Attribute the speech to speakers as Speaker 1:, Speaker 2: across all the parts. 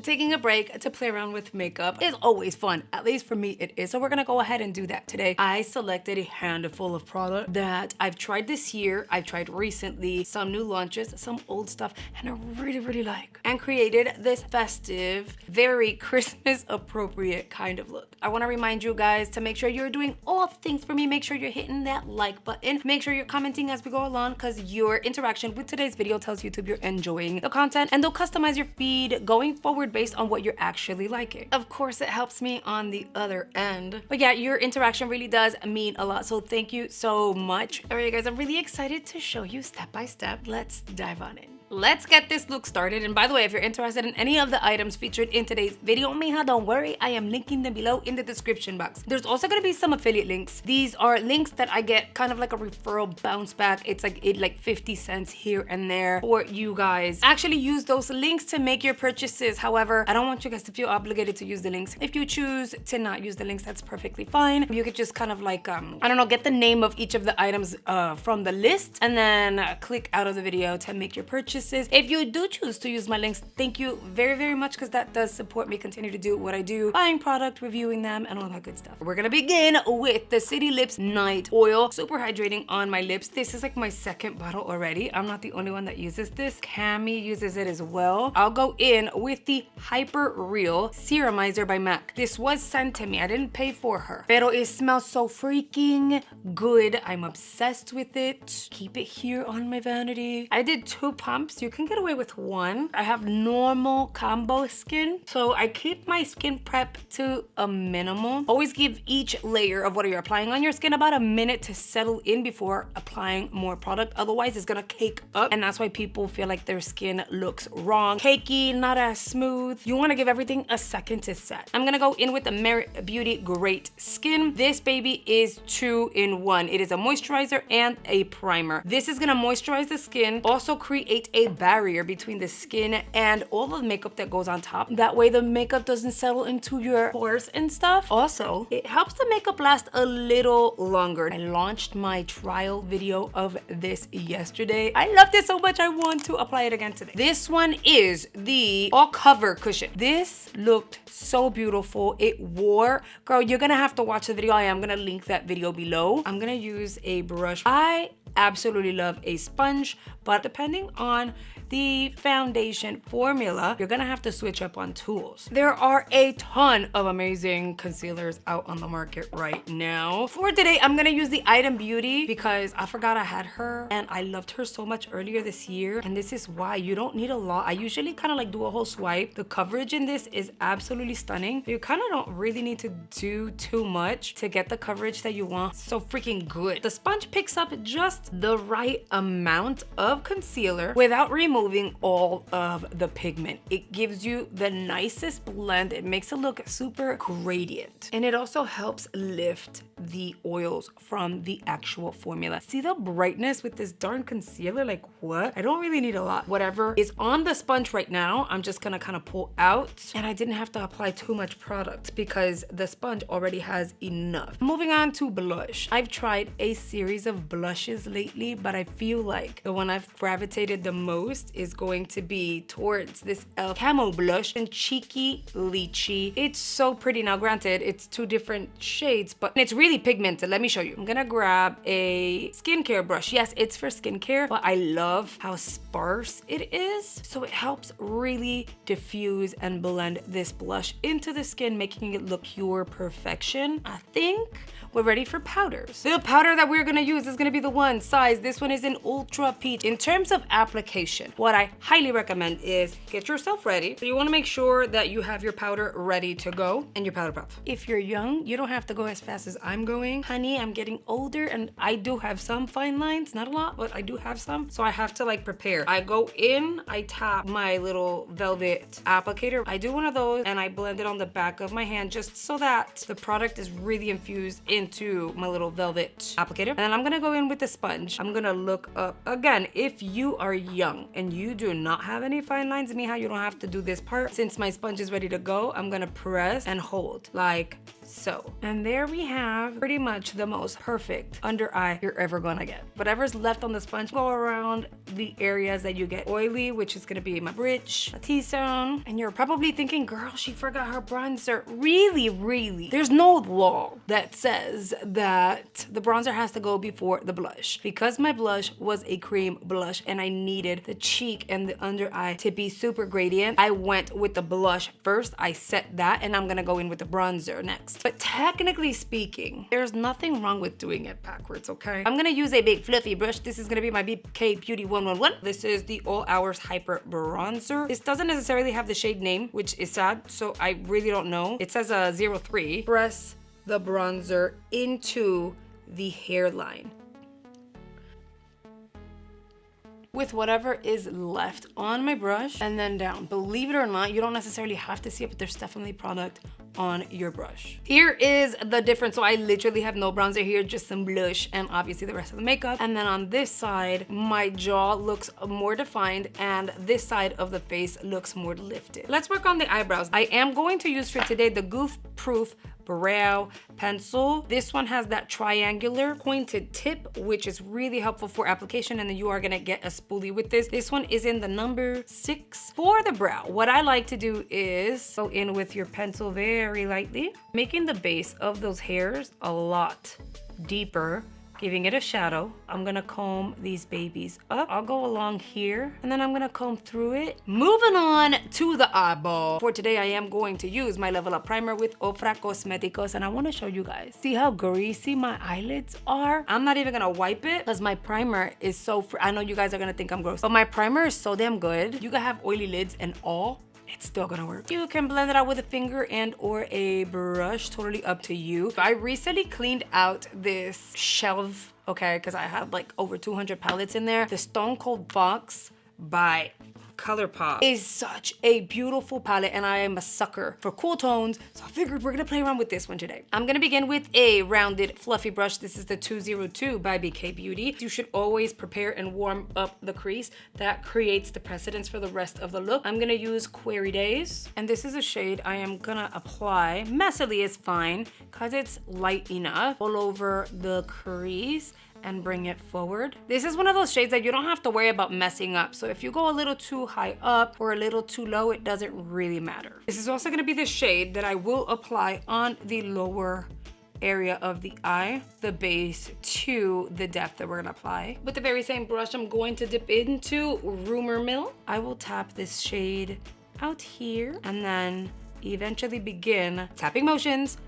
Speaker 1: taking a break to play around with makeup is always fun. At least for me it is. So we're gonna go ahead and do that today. I selected a handful of product that I've tried this year, I've tried recently, some new launches, some old stuff, and I really like. And created this festive, very Christmas appropriate kind of look. I wanna remind you guys to make sure you're doing all the things for me. Make sure you're hitting that like button. Make sure you're commenting as we go along, because your interaction with today's video tells YouTube you're enjoying the content, and they'll customize your feed going forward based on what you're actually liking. Of course, it helps me on the other end. But yeah, your interaction really does mean a lot. So thank you so much. All right, guys, I'm really excited to show you step by step. Let's dive on in. Let's get this look started. And by the way, if you're interested in any of the items featured in today's video, mija, don't worry, I am linking them below in the description box. There's also gonna be some affiliate links. These are links that I get kind of like a referral bounce back. It's like 50 cents here and there for you guys. Actually use those links to make your purchases. However, I don't want you guys to feel obligated to use the links. If you choose to not use the links, that's perfectly fine. You could just kind of like, I don't know, get the name of each of the items from the list and then click out of the video to make your purchase. If you do choose to use my links, thank you very much, because that does support me continue to do what I do, buying product, reviewing them, and all that good stuff. We're gonna begin with the City Lips Night Oil, super hydrating on my lips. This is like my second bottle already. I'm not the only one that uses this. Cami uses it as well. I'll go in with the Hyper Real Serumizer by MAC. This was sent to me. I didn't pay for her, pero it smells so freaking good. I'm obsessed with it. Keep it here on my vanity. I did 2 pumps. You can get away with 1. I have normal combo skin, so I keep my skin prep to a minimal. Always give each layer of what you're applying on your skin about a minute to settle in before applying more product. Otherwise, it's gonna cake up, and that's why people feel like their skin looks wrong. Cakey, not as smooth. You wanna give everything a second to set. I'm gonna go in with the Merit Beauty Great Skin. This baby is 2 in 1. It is a moisturizer and a primer. This is gonna moisturize the skin, also create a barrier between the skin and all the makeup that goes on top. That way the makeup doesn't settle into your pores and stuff. Also, it helps the makeup last a little longer. I launched my trial video of this yesterday. I loved it so much I want to apply it again today. This one is the All Cover Cushion. This looked so beautiful. It wore, girl, you're gonna have to watch the video. I am gonna link that video below. I'm gonna use a brush. I absolutely love a sponge, but depending on the foundation formula, you're gonna have to switch up on tools. There are a ton of amazing concealers out on the market right now. For today, I'm gonna use the Item Beauty because I forgot I had her and I loved her so much earlier this year, and this is why. You don't need a lot. I usually kind of like do a whole swipe. The coverage in this is absolutely stunning. You kind of don't really need to do too much to get the coverage that you want. So freaking good. The sponge picks up just the right amount of concealer without removing all of the pigment. It gives you the nicest blend. It makes it look super gradient, and it also helps lift the oils from the actual formula. See the brightness with this darn concealer? Like, what? I don't really need a lot. Whatever is on the sponge right now, I'm just gonna kind of pull out, and I didn't have to apply too much product because the sponge already has enough. Moving on to blush. I've tried a series of blushes lately, but I feel like the one I've gravitated the most is going to be towards this e.l.f. Camo Blush in Cheeky Lychee. It's so pretty. Now, granted, it's 2 different shades, but it's really pigmented. Let me show you. I'm gonna grab a skincare brush. Yes, it's for skincare, but I love how sparse it is. So it helps really diffuse and blend this blush into the skin, making it look pure perfection. I think we're ready for powders. The powder that we're gonna use is gonna be the one size. This one is in Ultra Peach. In terms of application, what I highly recommend is get yourself ready. So you wanna make sure that you have your powder ready to go and your powder puff. If you're young, you don't have to go as fast as I'm going. Honey, I'm getting older and I do have some fine lines, not a lot, but I do have some. So I have to like prepare. I go in, I tap my little velvet applicator. I do one of those and I blend it on the back of my hand just so that the product is really infused into my little velvet applicator. And then I'm gonna go in with the sponge. sponge, I'm gonna look up. Again, if you are young and you do not have any fine lines, mija, you don't have to do this part. Since my sponge is ready to go, I'm gonna press and hold like so. And there we have pretty much the most perfect under eye you're ever gonna get. Whatever's left on the sponge, go around the areas that you get oily, which is gonna be my bridge, my T-zone. And you're probably thinking, girl, she forgot her bronzer. Really, there's no law that says that the bronzer has to go before the blush. Because my blush was a cream blush and I needed the cheek and the under eye to be super gradient, I went with the blush first. I set that and I'm gonna go in with the bronzer next. But technically speaking, there's nothing wrong with doing it backwards, okay? I'm gonna use a big fluffy brush. This is gonna be my BK Beauty 111. This is the All Hours Hyper Bronzer. This doesn't necessarily have the shade name, which is sad, so I really don't know. It says a 03. Press the bronzer into the hairline with whatever is left on my brush and then down. Believe it or not, you don't necessarily have to see it, but there's definitely product on your brush. Here is the difference. So I literally have no bronzer here, just some blush and obviously the rest of the makeup. And then on this side, my jaw looks more defined and this side of the face looks more lifted. Let's work on the eyebrows. I am going to use for today the Goof Proof Brow Pencil. This one has that triangular pointed tip, which is really helpful for application, and then you are gonna get a spoolie with this. This one is in the number 6 for the brow. What I like to do is go in with your pencil very lightly, making the base of those hairs a lot deeper, giving it a shadow. I'm gonna comb these babies up. I'll go along here and then I'm gonna comb through it. Moving on to the eyeball. For today, I am going to use my Level Up Primer with Gerard Cosmetics, and I wanna show you guys. See how greasy my eyelids are? I'm not even gonna wipe it because my primer is so, I know you guys are gonna think I'm gross, but my primer is so damn good. You can have oily lids and all, it's still gonna work. You can blend it out with a finger and or a brush, totally up to you. I recently cleaned out this shelf, okay, because I had like over 200 palettes in there. The Stone Cold Fox by ColourPop is such a beautiful palette and I am a sucker for cool tones, so I figured we're gonna play around with this one today. I'm gonna begin with a rounded fluffy brush. This is the 202 by BK Beauty. You should always prepare and warm up the crease. That creates the precedence for the rest of the look. I'm gonna use Query Days, and this is a shade I am gonna apply. Messily is fine because it's light enough all over the crease and bring it forward. This is one of those shades that you don't have to worry about messing up. So if you go a little too high up or a little too low, it doesn't really matter. This is also gonna be the shade that I will apply on the lower area of the eye, the base to the depth that we're gonna apply. With the very same brush, I'm going to dip into Rumor Mill. I will tap this shade out here and then eventually begin tapping motions,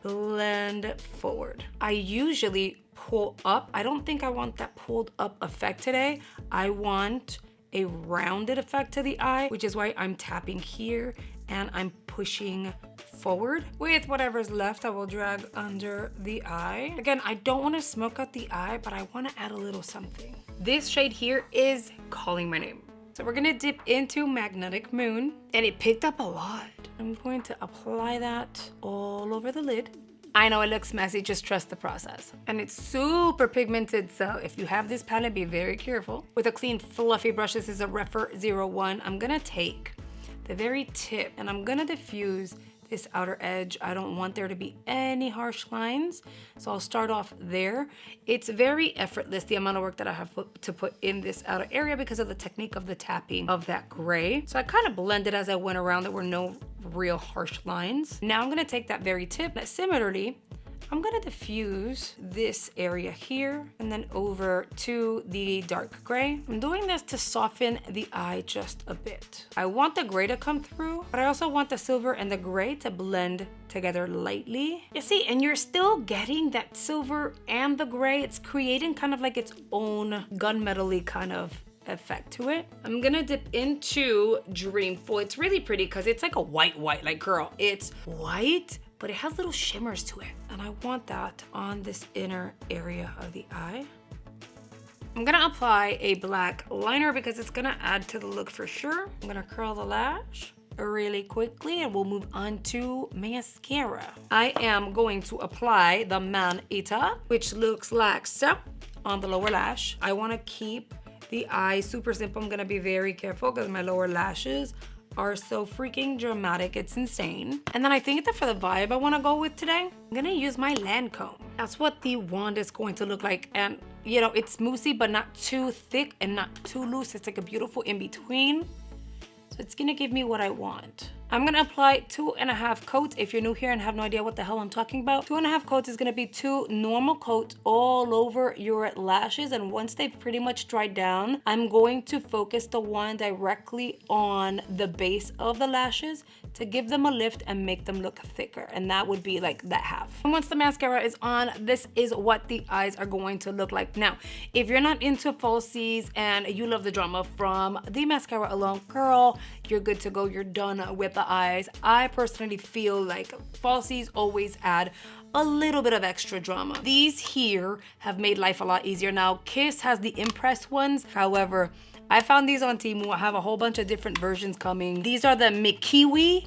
Speaker 1: blend forward. I usually pull up. I don't think I want that pulled up effect today. I want a rounded effect to the eye, which is why I'm tapping here and I'm pushing forward. With whatever's left, I will drag under the eye. Again, I don't want to smoke out the eye, but I want to add a little something. This shade here is Calling My Name. So we're gonna dip into Magnetic Moon, and it picked up a lot. I'm going to apply that all over the lid. I know it looks messy, just trust the process. And it's super pigmented, so if you have this palette, be very careful. With a clean, fluffy brush, this is a Refer 01. I'm gonna take the very tip and I'm gonna diffuse this outer edge. I don't want there to be any harsh lines, so I'll start off there. It's very effortless, the amount of work that I have to put in this outer area because of the technique of the tapping of that gray. So I kind of blended as I went around. There were no real harsh lines. Now I'm gonna take that very tip, and similarly, I'm gonna diffuse this area here and then over to the dark gray. I'm doing this to soften the eye just a bit. I want the gray to come through, but I also want the silver and the gray to blend together lightly. You see, and you're still getting that silver and the gray. It's creating kind of like its own gunmetal-y kind of effect to it. I'm gonna dip into Dreamful. It's really pretty because it's like a white, like girl, it's white, but it has little shimmers to it. And I want that on this inner area of the eye. I'm gonna apply a black liner because it's gonna add to the look for sure. I'm gonna curl the lash really quickly and we'll move on to mascara. I am going to apply the Man Eater, which looks like so. on the lower lash. I want to keep the eye super simple. I'm gonna be very careful because my lower lashes are so freaking dramatic, it's insane. And then I think that for the vibe I want to go with today, I'm gonna use my Lancome. That's what the wand is going to look like. And you know, it's moussey but not too thick and not too loose. It's like a beautiful in between. So it's gonna give me what I want. I'm gonna apply 2.5 coats. If you're new here and have no idea what the hell I'm talking about, 2.5 coats is gonna be 2 normal coats all over your lashes. And once they've pretty much dried down, I'm going to focus the wand directly on the base of the lashes to give them a lift and make them look thicker. And that would be like that half. And once the mascara is on, this is what the eyes are going to look like. Now, if you're not into falsies and you love the drama from the mascara alone, girl, you're good to go. You're done with the eyes. I personally feel like falsies always add a little bit of extra drama. These here have made life a lot easier. Now, Kiss has the Impress ones. However, I found these on Temu. I have a whole bunch of different versions coming. These are the Mikiwi.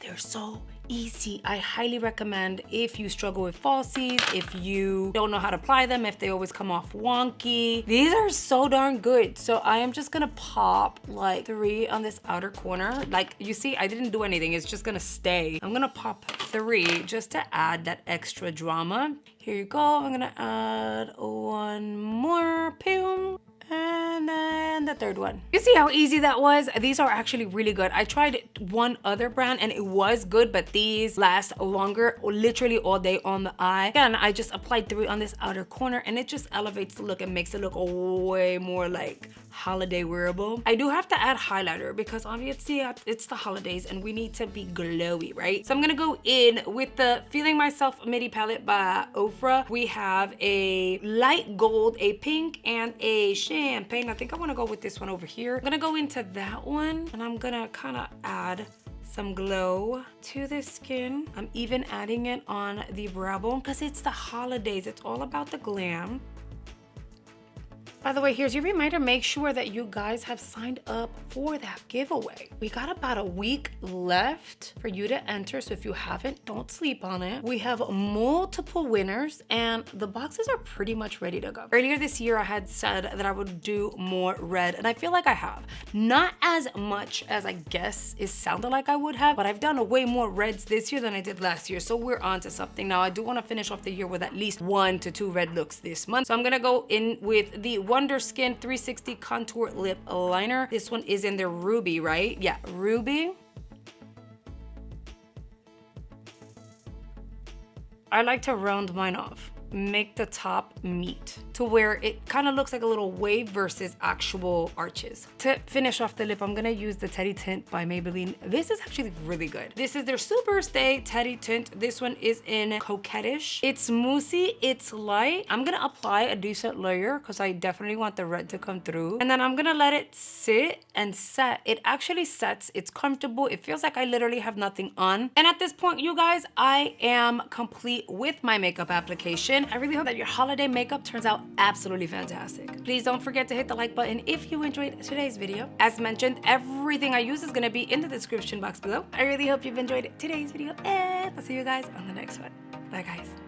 Speaker 1: They're so easy. I highly recommend if you struggle with falsies, if you don't know how to apply them, if they always come off wonky. These are so darn good. So I am just gonna pop like 3 on this outer corner. Like you see, I didn't do anything. It's just gonna stay. I'm gonna pop 3 just to add that extra drama. Here you go. I'm gonna add 1 more. Boom. And then the 3rd one. You see how easy that was? These are actually really good. I tried one other brand and it was good, but these last longer, literally all day on the eye. Again, I just applied 3 on this outer corner and it just elevates the look and makes it look way more like holiday wearable. I do have to add highlighter because obviously it's the holidays and we need to be glowy, right? So I'm gonna go in with the Feeling Myself Midi palette by Ofra. We have a light gold, a pink, and a champagne. I think I want to go with this one over here. I'm gonna go into that one and I'm gonna kind of add some glow to the skin. I'm even adding it on the brow bone because it's the holidays. It's all about the glam. By the way, here's your reminder. Make sure that you guys have signed up for that giveaway. We got about a week left for you to enter. So if you haven't, don't sleep on it. We have multiple winners and the boxes are pretty much ready to go. Earlier this year, I had said that I would do more red and I feel like I have. Not as much as I guess it sounded like I would have, but I've done way more reds this year than I did last year. So we're on to something. Now, I do want to finish off the year with at least 1 to 2 red looks this month. So I'm gonna go in with the Wonder Skin 360 Contour Lip Liner. This one is in the Ruby, right? Yeah, Ruby. I like to round mine off. Make the top meet to where it kind of looks like a little wave versus actual arches. To finish off the lip, I'm gonna use the Teddy Tint by Maybelline. This is actually really good. This is their Super Stay Teddy Tint. This one is in Coquettish. It's moussey, it's light. I'm gonna apply a decent layer because I definitely want the red to come through. And then I'm gonna let it sit and set. It actually sets, it's comfortable. It feels like I literally have nothing on. And at this point, you guys, I am complete with my makeup application. I really hope that your holiday makeup turns out absolutely fantastic. Please don't forget to hit the like button if you enjoyed today's video. As mentioned, everything I use is gonna be in the description box below. I really hope you've enjoyed today's video and I'll see you guys on the next one. Bye guys.